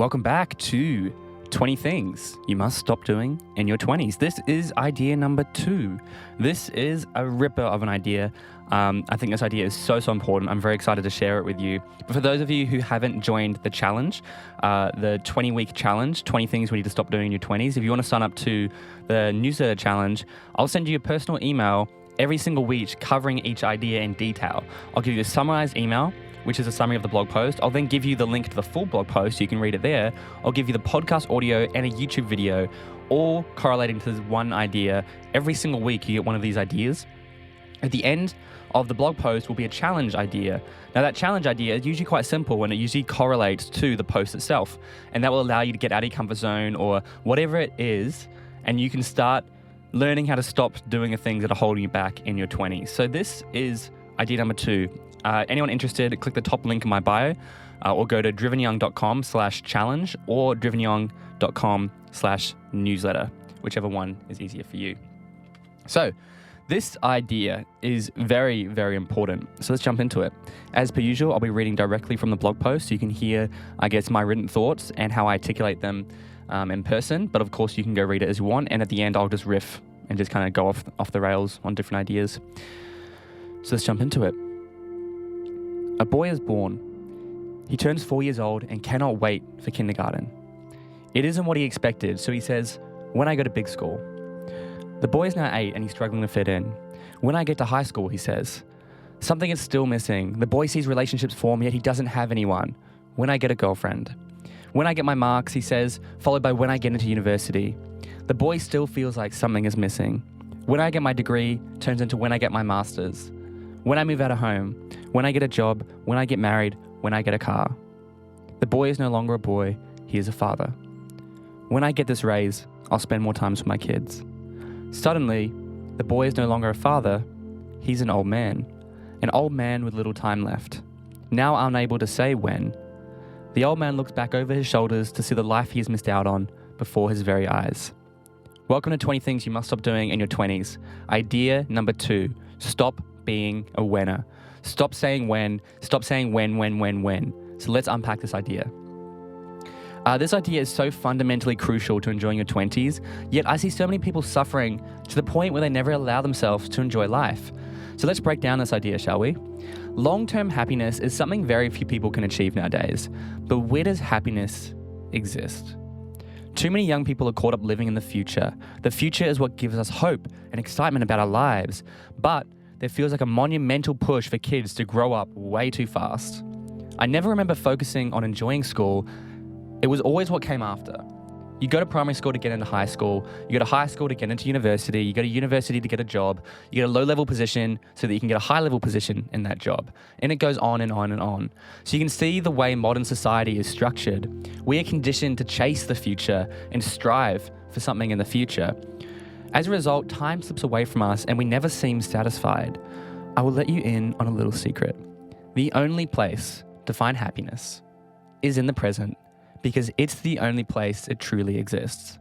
Welcome back to 20 Things You Must Stop Doing in Your 20s. This is idea number 2. This is a ripper of an idea. I think this idea is so important. I'm very excited to share it with you. But for those of you who haven't joined the challenge, the 20-week challenge, 20 Things We Need to Stop Doing in Your 20s, if you want to sign up to the newsletter challenge, I'll send you a personal email every single week covering each idea in detail. I'll give you a summarized email, which is a summary of the blog post. I'll then give you the link to the full blog post so you can read it there. I'll give you the podcast audio and a YouTube video, all correlating to this one idea. Every single week you get one of these ideas. At the end of the blog post will be a challenge idea. Now that challenge idea is usually quite simple and it usually correlates to the post itself. And that will allow you to get out of your comfort zone or whatever it is, and you can start learning how to stop doing the things that are holding you back in your 20s. So this is idea number 2. Anyone interested, click the top link in my bio or go to drivenyoung.com/challenge or drivenyoung.com/newsletter, whichever one is easier for you. So this idea is very, very important. So let's jump into it. As per usual, I'll be reading directly from the blog post so you can hear, my written thoughts and how I articulate them in person. But of course, you can go read it as you want. And at the end, I'll just riff and just kind of go off the rails on different ideas. So let's jump into it. A boy is born. He turns 4 years old and cannot wait for kindergarten. It isn't what he expected, so he says, "When I go to big school." The boy is now 8 and he's struggling to fit in. "When I get to high school," he says. Something is still missing. The boy sees relationships form, yet he doesn't have anyone. "When I get a girlfriend." "When I get my marks," he says, followed by "when I get into university." The boy still feels like something is missing. "When I get my degree" turns into "when I get my master's." "When I move out of home," "when I get a job," "when I get married," "when I get a car." The boy is no longer a boy, he is a father. "When I get this raise, I'll spend more time with my kids." Suddenly, the boy is no longer a father, he's an old man with little time left. Now unable to say when. The old man looks back over his shoulders to see the life he has missed out on before his very eyes. Welcome to 20 Things You Must Stop Doing in Your 20s. Idea number 2, stop being a winner. Stop saying when. Stop saying when. So let's unpack this idea. This idea is so fundamentally crucial to enjoying your 20s, yet I see so many people suffering to the point where they never allow themselves to enjoy life. So let's break down this idea, shall we? Long-term happiness is something very few people can achieve nowadays, but where does happiness exist? Too many young people are caught up living in the future. The future is what gives us hope and excitement about our lives, but there feels like a monumental push for kids to grow up way too fast. I never remember focusing on enjoying school. It was always what came after. You go to primary school to get into high school, you go to high school to get into university, you go to university to get a job, you get a low-level position so that you can get a high-level position in that job. And it goes on and on and on. So you can see the way modern society is structured. We are conditioned to chase the future and strive for something in the future. As a result, time slips away from us and we never seem satisfied. I will let you in on a little secret. The only place to find happiness is in the present, because it's the only place it truly exists.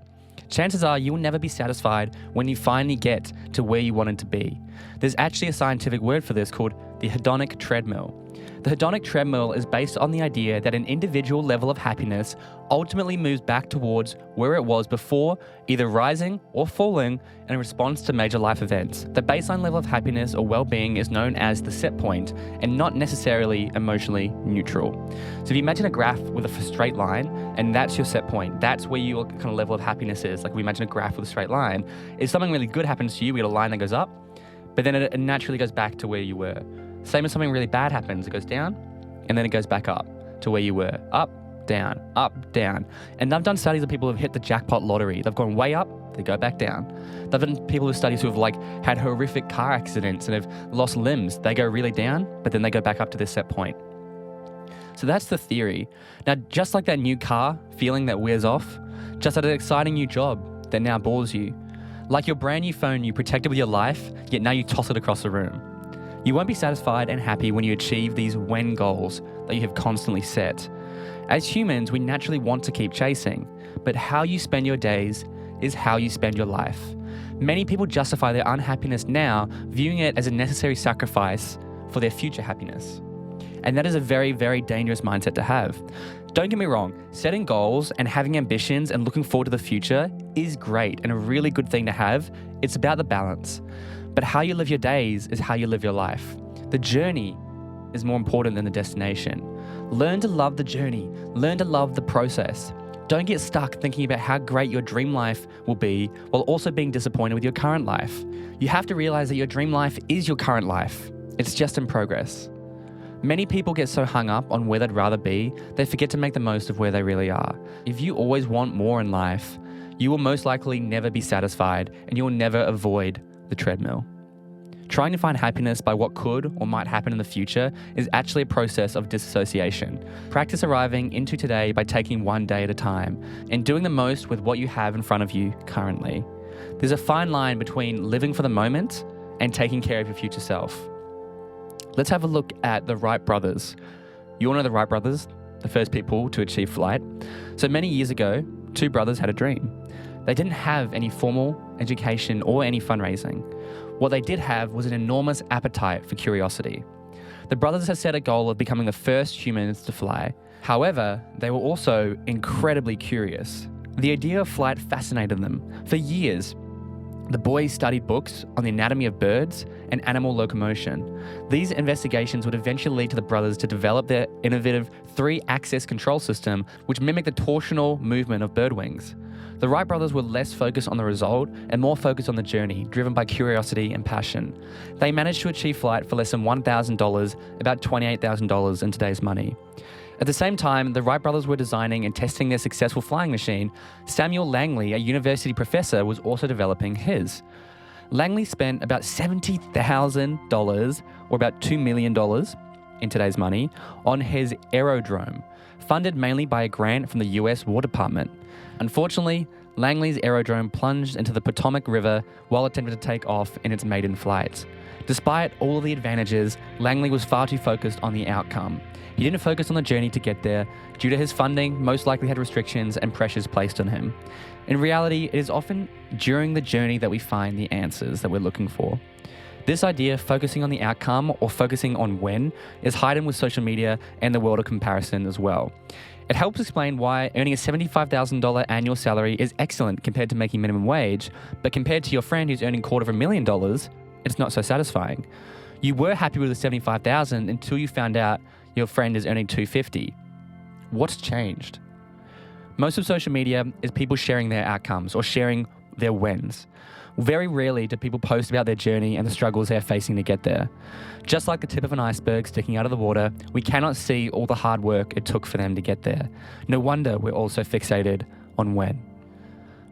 Chances are you will never be satisfied when you finally get to where you wanted to be. There's actually a scientific word for this called the hedonic treadmill. The hedonic treadmill is based on the idea that an individual level of happiness ultimately moves back towards where it was before, either rising or falling in response to major life events. The baseline level of happiness or well-being is known as the set point and not necessarily emotionally neutral. So if you imagine a graph with a straight line and that's your set point, that's where your kind of level of happiness is. Like we imagine a graph with a straight line. If something really good happens to you, we get a line that goes up, but then it naturally goes back to where you were. Same as something really bad happens, it goes down, and then it goes back up to where you were. Up, down, up, down. And I've done studies of people who have hit the jackpot lottery. They've gone way up, they go back down. They've done people who studies who have had horrific car accidents and have lost limbs. They go really down, but then they go back up to their set point. So that's the theory. Now, just like that new car feeling that wears off, just like an exciting new job that now bores you, like your brand new phone you protected with your life, yet now you toss it across the room. You won't be satisfied and happy when you achieve these when goals that you have constantly set. As humans, we naturally want to keep chasing, but how you spend your days is how you spend your life. Many people justify their unhappiness now, viewing it as a necessary sacrifice for their future happiness. And that is a very, very dangerous mindset to have. Don't get me wrong, setting goals and having ambitions and looking forward to the future is great and a really good thing to have. It's about the balance. But how you live your days is how you live your life. The journey is more important than the destination. Learn to love the journey. Learn to love the process. Don't get stuck thinking about how great your dream life will be while also being disappointed with your current life. You have to realize that your dream life is your current life. It's just in progress. Many people get so hung up on where they'd rather be, they forget to make the most of where they really are. If you always want more in life, you will most likely never be satisfied and you will never avoid the treadmill. Trying to find happiness by what could or might happen in the future is actually a process of disassociation. Practice arriving into today by taking one day at a time and doing the most with what you have in front of you currently. There's a fine line between living for the moment and taking care of your future self. Let's have a look at the Wright Brothers. You all know the Wright Brothers, the first people to achieve flight. So many years ago, two brothers had a dream. They didn't have any formal education or any fundraising. What they did have was an enormous appetite for curiosity. The brothers had set a goal of becoming the first humans to fly. However, they were also incredibly curious. The idea of flight fascinated them. For years, the boys studied books on the anatomy of birds and animal locomotion. These investigations would eventually lead to the brothers to develop their innovative 3-axis control system, which mimicked the torsional movement of bird wings. The Wright brothers were less focused on the result and more focused on the journey, driven by curiosity and passion. They managed to achieve flight for less than $1,000, about $28,000 in today's money. At the same time, the Wright brothers were designing and testing their successful flying machine. Samuel Langley, a university professor, was also developing his. Langley spent about $70,000, or about $2 million in today's money, on his aerodrome, funded mainly by a grant from the US War Department. Unfortunately, Langley's aerodrome plunged into the Potomac River while attempting to take off in its maiden flight. Despite all of the advantages, Langley was far too focused on the outcome. He didn't focus on the journey to get there, due to his funding most likely had restrictions and pressures placed on him. In reality, it is often during the journey that we find the answers that we're looking for. This idea, focusing on the outcome or focusing on when, is heightened with social media and the world of comparison as well. It helps explain why earning a $75,000 annual salary is excellent compared to making minimum wage, but compared to your friend who's earning $250,000, it's not so satisfying. You were happy with the $75,000 until you found out your friend is earning $250,000. What's changed? Most of social media is people sharing their outcomes or sharing their wins. Very rarely do people post about their journey and the struggles they're facing to get there. Just like the tip of an iceberg sticking out of the water, we cannot see all the hard work it took for them to get there. No wonder we're also fixated on when.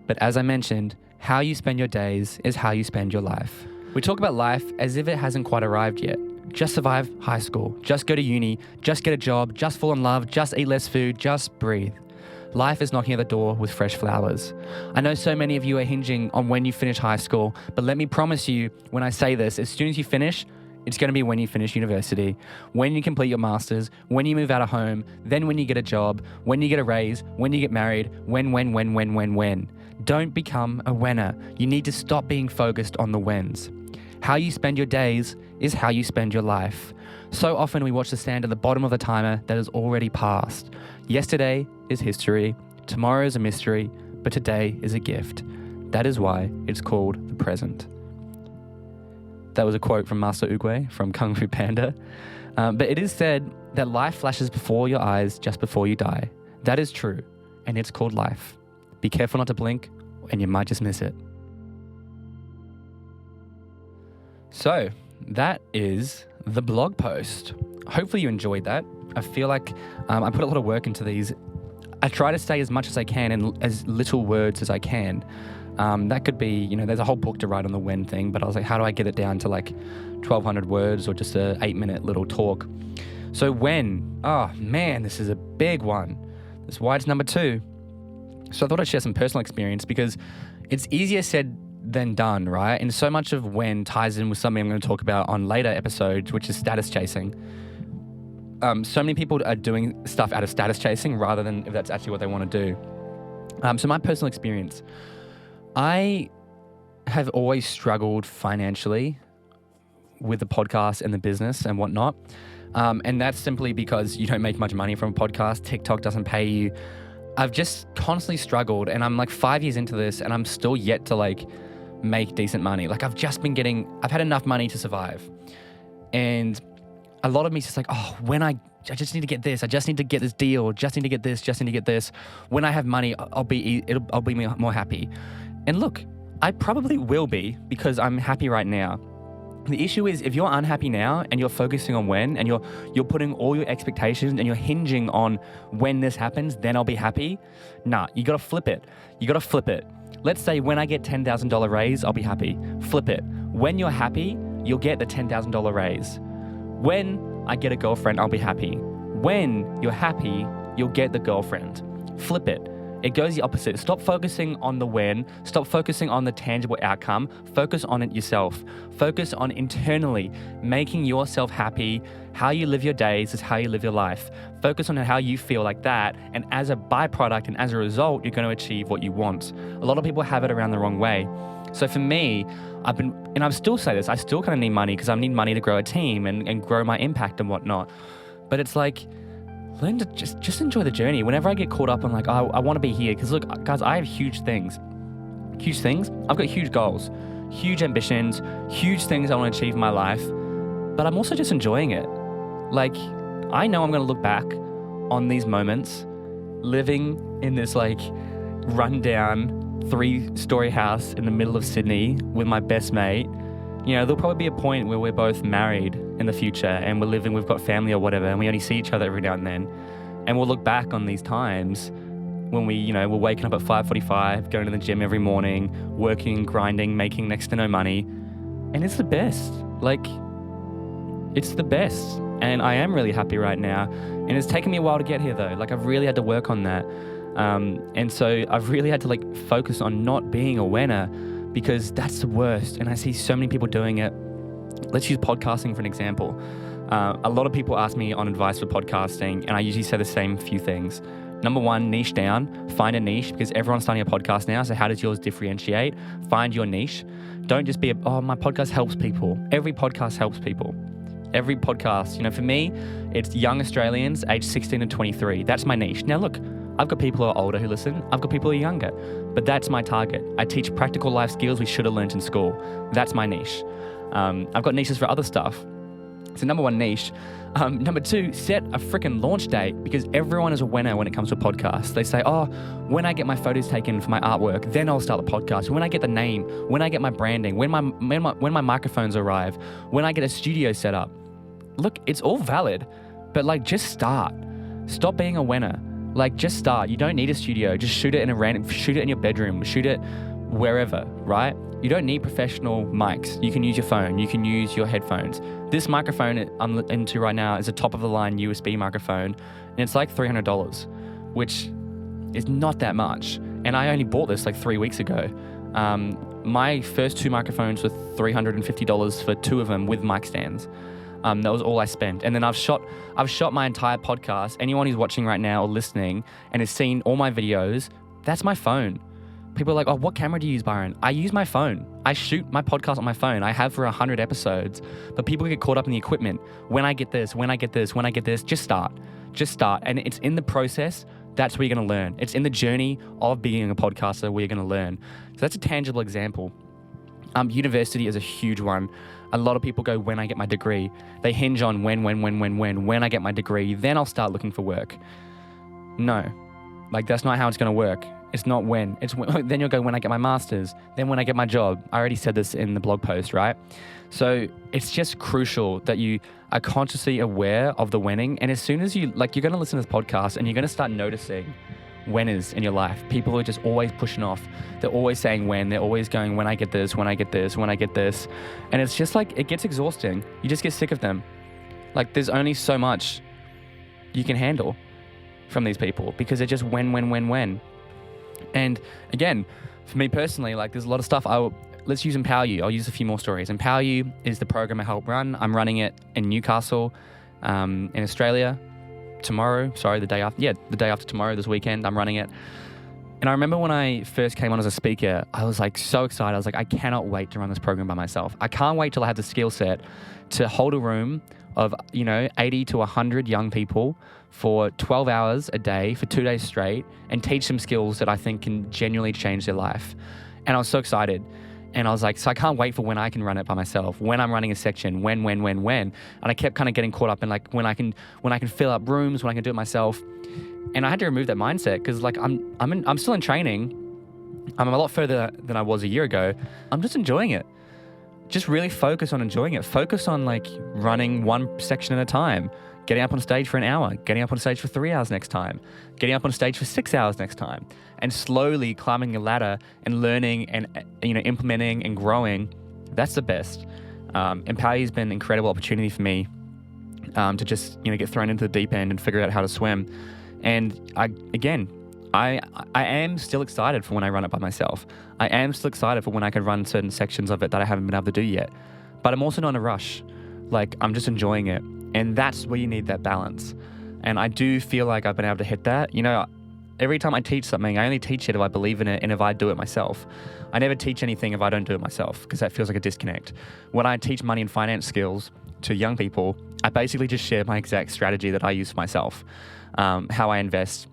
But as I mentioned, how you spend your days is how you spend your life. We talk about life as if it hasn't quite arrived yet. Just survive high school, just go to uni, just get a job, just fall in love, just eat less food, just breathe. Life is knocking at the door with fresh flowers. I know so many of you are hinging on when you finish high school, but let me promise you, when I say this, as soon as you finish, it's going to be when you finish university, when you complete your masters, when you move out of home, then when you get a job, when you get a raise, when you get married, when. Don't become a winner. You need to stop being focused on the whens. How you spend your days is how you spend your life. So often we watch the sand at the bottom of the timer that has already passed. Yesterday is history, tomorrow is a mystery, but today is a gift. That is why it's called the present. That was a quote from Master Oogway from Kung Fu Panda. But it is said that life flashes before your eyes just before you die. That is true, and it's called life. Be careful not to blink, and you might just miss it. So, that is the blog post. Hopefully you enjoyed that. I feel like I put a lot of work into these. I try to say as much as I can in as little words as I can. That could be, there's a whole book to write on the when thing, but I was like, how do I get it down to like 1,200 words or just a 8-minute little talk? So when, oh man, this is a big one. That's why it's number 2. So I thought I'd share some personal experience because it's easier said than done, right? And so much of when ties in with something I'm going to talk about on later episodes, which is status chasing. So many people are doing stuff out of status chasing rather than if that's actually what they want to do. So my personal experience, I have always struggled financially with the podcast and the business and whatnot. And that's simply because you don't make much money from a podcast. TikTok doesn't pay you. I've just constantly struggled, and I'm like 5 years into this and I'm still yet to like make decent money. Like I've had enough money to survive. And a lot of me is just like, I just need to get this. I just need to get this deal. Just need to get this. Just need to get this. When I have money, I'll be more happy. And look, I probably will be because I'm happy right now. The issue is if you're unhappy now and you're focusing on when, and you're putting all your expectations and you're hinging on when this happens, then I'll be happy. Nah, you gotta flip it. Let's say when I get $10,000 raise, I'll be happy. Flip it. When you're happy, you'll get the $10,000 raise. When I get a girlfriend, I'll be happy. When you're happy, you'll get the girlfriend. Flip it. It goes the opposite. Stop focusing on the when. Stop focusing on the tangible outcome. Focus on it yourself. Focus on internally making yourself happy. How you live your days is how you live your life. Focus on how you feel like that. And as a byproduct and as a result, you're going to achieve what you want. A lot of people have it around the wrong way. So for me, I still say this, I still kind of need money because I need money to grow a team and grow my impact and whatnot. But it's like, learn to just enjoy the journey. Whenever I get caught up on like, I want to be here. Because look, guys, I have huge things. I've got huge goals, huge ambitions, huge things I want to achieve in my life. But I'm also just enjoying it. Like, I know I'm going to look back on these moments living in this like rundown 3-story house in the middle of Sydney with my best mate. You know, there'll probably be a point where we're both married in the future and we've got family or whatever, and we only see each other every now and then. And we'll look back on these times when we're waking up at 5:45, going to the gym every morning, working, grinding, making next to no money. And it's the best. Like, it's the best. And I am really happy right now. And it's taken me a while to get here though. Like, I've really had to work on that. And so I've really had to like focus on not being a winner, because that's the worst. And I see so many people doing it. Let's use podcasting for an example. A lot of people ask me on advice for podcasting, and I usually say the same few things. Number one, niche down. Find a niche, because everyone's starting a podcast now. So how does yours differentiate? Find your niche. Don't just be my podcast helps people. Every podcast helps people. Every podcast, for me, it's young Australians aged 16 to 23. That's my niche. Now look, I've got people who are older who listen. I've got people who are younger, but that's my target. I teach practical life skills we should have learned in school. That's my niche. I've got niches for other stuff. So number one, niche. Number two, set a freaking launch date, because everyone is a winner when it comes to a podcast. They say, when I get my photos taken for my artwork, then I'll start the podcast. When I get the name, when I get my branding, when my microphones arrive, when I get a studio set up. Look, it's all valid, but just start. Stop being a winner. Just start. You don't need a studio. Just shoot it in your bedroom, shoot it wherever, right? You don't need professional mics. You can use your phone. You can use your headphones. This microphone I'm into right now is a top-of-the-line USB microphone, and it's like $300, which is not that much. And I only bought this 3 weeks ago. My first 2 microphones were $350 for 2 of them with mic stands. That was all I spent. And then I've shot my entire podcast. Anyone who's watching right now or listening and has seen all my videos, that's my phone. People are like, what camera do you use, Byron? I use my phone. I shoot my podcast on my phone. I have for 100 episodes, but people get caught up in the equipment. When I get this, just start. And it's in the process. That's where you're going to learn. It's in the journey of being a podcaster where you're going to learn. So that's a tangible example. University is a huge one. A lot of people go, when I get my degree. They hinge on when I get my degree, then I'll start looking for work. No, that's not how it's going to work. It's not when. It's when. Then you'll go, when I get my master's, then when I get my job. I already said this in the blog post, right? So it's just crucial that you are consciously aware of the winning. And as soon as you're going to listen to this podcast and you're going to start noticing winners in your life. People who are just always pushing off. They're always saying when. They're always going, when I get this. And it's just it gets exhausting. You just get sick of them. There's only so much you can handle from these people, because they're just when. And again, for me personally, there's a lot of stuff. Let's use Empower You. I'll use a few more stories. Empower You is the program I help run. I'm running it in Newcastle, in Australia. Tomorrow, the day after tomorrow, this weekend, I'm running it. And I remember when I first came on as a speaker, I was like so excited. I was like, I cannot wait to run this program by myself. I can't wait till I have the skill set to hold a room of, 80 to 100 young people for 12 hours a day for 2 days straight and teach them skills that I think can genuinely change their life. And I was so excited. And I was like, so I can't wait for when I can run it by myself, when I'm running a section, when. And I kept kind of getting caught up in like when I can fill up rooms, when I can do it myself. And I had to remove that mindset because like I'm still in training. I'm a lot further than I was a year ago. I'm just enjoying it. Just really focus on enjoying it. Focus on like running one section at a time, getting up on stage for an hour, getting up on stage for 3 hours next time, getting up on stage for 6 hours next time, and slowly climbing the ladder and learning and implementing and growing. That's the best. Empower has been an incredible opportunity for me to just get thrown into the deep end and figure out how to swim. And I am still excited for when I run it by myself. I am still excited for when I can run certain sections of it that I haven't been able to do yet. But I'm also not in a rush. Like, I'm just enjoying it. And that's where you need that balance. And I do feel like I've been able to hit that. Every time I teach something, I only teach it if I believe in it and if I do it myself. I never teach anything if I don't do it myself, because that feels like a disconnect. When I teach money and finance skills to young people, I basically just share my exact strategy that I use for myself. How I invest,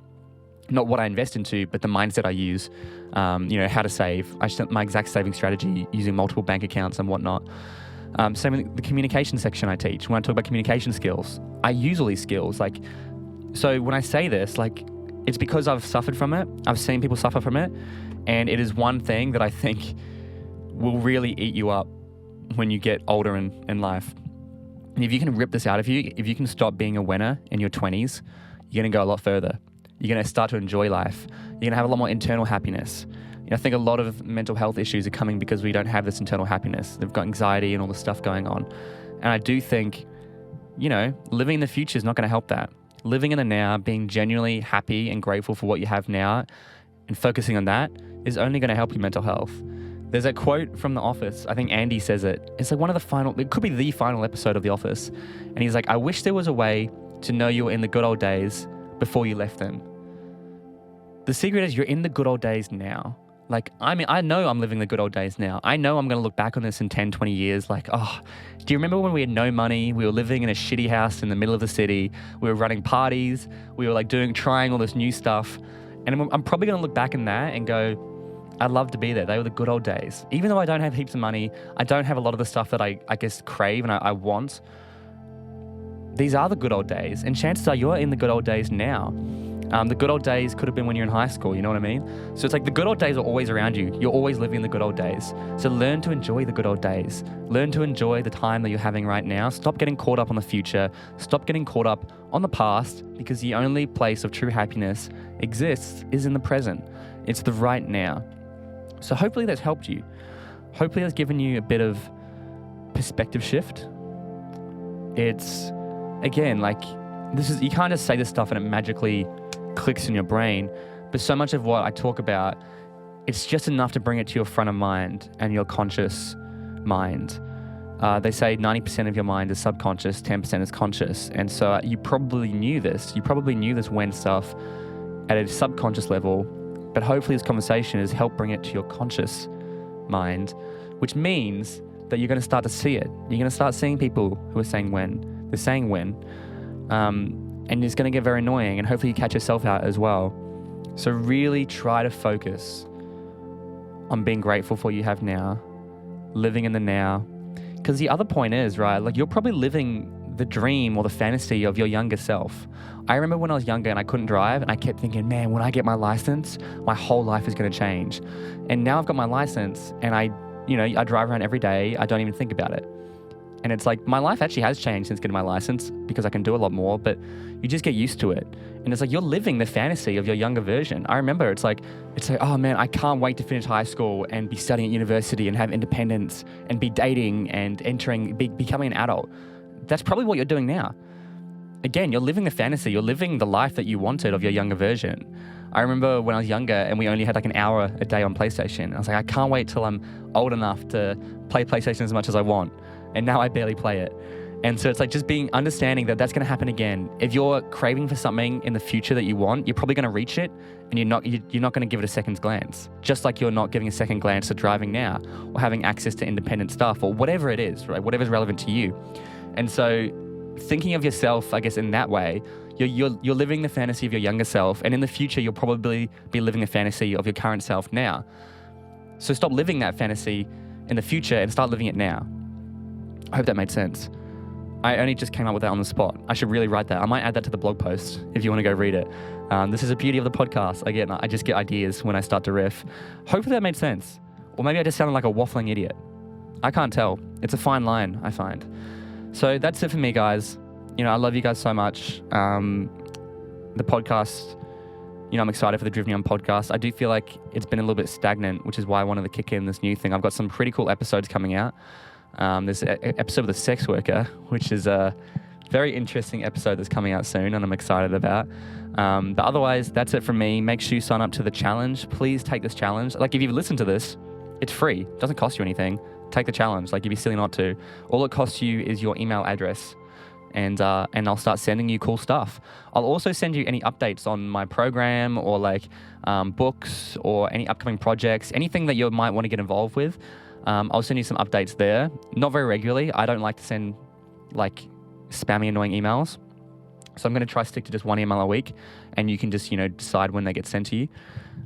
not what I invest into, but the mindset I use, how to save. I just my exact saving strategy using multiple bank accounts and whatnot. Same with the communication section I teach. When I talk about communication skills, I use all these skills. So when I say this, it's because I've suffered from it. I've seen people suffer from it. And it is one thing that I think will really eat you up when you get older in life. And if you can rip this out of you, if you can stop being a winner in your 20s, you're going to go a lot further. You're going to start to enjoy life. You're going to have a lot more internal happiness. I think a lot of mental health issues are coming because we don't have this internal happiness. They've got anxiety and all this stuff going on. And I do think, living in the future is not going to help that. Living in the now, being genuinely happy and grateful for what you have now and focusing on that is only going to help your mental health. There's a quote from The Office. I think Andy says it. It's like it could be the final episode of The Office. And he's like, I wish there was a way to know you were in the good old days before you left them. The secret is you're in the good old days now. I know I'm living the good old days now. I know I'm going to look back on this in 10, 20 years do you remember when we had no money? We were living in a shitty house in the middle of the city. We were running parties. We were trying all this new stuff. And I'm probably going to look back in that and go, I'd love to be there. They were the good old days. Even though I don't have heaps of money, I don't have a lot of the stuff that I guess crave and I want. These are the good old days. And chances are you're in the good old days now. The good old days could have been when you're in high school, you know what I mean? So it's like the good old days are always around you. You're always living in the good old days. So learn to enjoy the good old days. Learn to enjoy the time that you're having right now. Stop getting caught up on the future. Stop getting caught up on the past, because the only place of true happiness exists is in the present. It's the right now. So hopefully that's helped you. Hopefully that's given you a bit of perspective shift. It's, again, you can't just say this stuff and it magically clicks in your brain, but so much of what I talk about, it's just enough to bring it to your front of mind and your conscious mind. They say 90% of your mind is subconscious, 10% is conscious. And so you probably knew this. You probably knew this when stuff at a subconscious level, but hopefully this conversation has helped bring it to your conscious mind, which means that you're going to start to see it. You're going to start seeing people who are saying when. They're saying when. And it's going to get very annoying, and hopefully you catch yourself out as well. So really try to focus on being grateful for what you have now, living in the now. Because the other point is, right, you're probably living the dream or the fantasy of your younger self. I remember when I was younger and I couldn't drive, and I kept thinking, man, when I get my license, my whole life is going to change. And now I've got my license and I drive around every day. I don't even think about it. And it's like, my life actually has changed since getting my license because I can do a lot more, but you just get used to it. And it's like, you're living the fantasy of your younger version. I remember it's like, oh man, I can't wait to finish high school and be studying at university and have independence and be dating and becoming an adult. That's probably what you're doing now. Again, you're living the fantasy. You're living the life that you wanted of your younger version. I remember when I was younger and we only had an hour a day on PlayStation. I was like, I can't wait till I'm old enough to play PlayStation as much as I want. And now I barely play it. And so it's like just understanding that that's going to happen again. If you're craving for something in the future that you want, you're probably going to reach it, and you're not going to give it a second glance. Just like you're not giving a second glance to driving now, or having access to independent stuff, or whatever it is, right? Whatever's relevant to you. And so thinking of yourself, I guess, in that way, you're living the fantasy of your younger self, and in the future, you'll probably be living the fantasy of your current self now. So stop living that fantasy in the future and start living it now. I hope that made sense. I only just came up with that on the spot. I should really write that. I might add that to the blog post if you want to go read it. This is the beauty of the podcast. Again, I just get ideas when I start to riff. Hopefully that made sense. Or maybe I just sounded like a waffling idiot. I can't tell. It's a fine line, I find. So that's it for me, guys. I love you guys so much. The podcast, I'm excited for the Driven Young podcast. I do feel like it's been a little bit stagnant, which is why I wanted to kick in this new thing. I've got some pretty cool episodes coming out. There's an episode with a sex worker, which is a very interesting episode that's coming out soon, and I'm excited about. But otherwise, that's it from me. Make sure you sign up to the challenge. Please take this challenge. Like, if you've listened to this, it's free. It doesn't cost you anything. Take the challenge. Like, you'd be silly not to. All it costs you is your email address, and I'll start sending you cool stuff. I'll also send you any updates on my program, or books, or any upcoming projects, anything that you might want to get involved with. I'll send you some updates there. Not very regularly. I don't like to send spammy, annoying emails. So I'm going to try to stick to just one email a week, and you can just, decide when they get sent to you.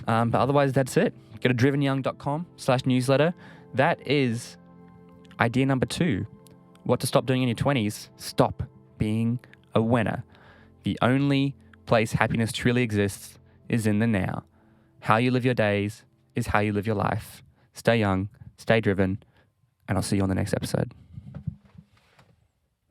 But otherwise, that's it. Go to drivenyoung.com/newsletter. That is idea number 2. What to stop doing in your 20s. Stop being a winner. The only place happiness truly exists is in the now. How you live your days is how you live your life. Stay young. Stay driven, and I'll see you on the next episode.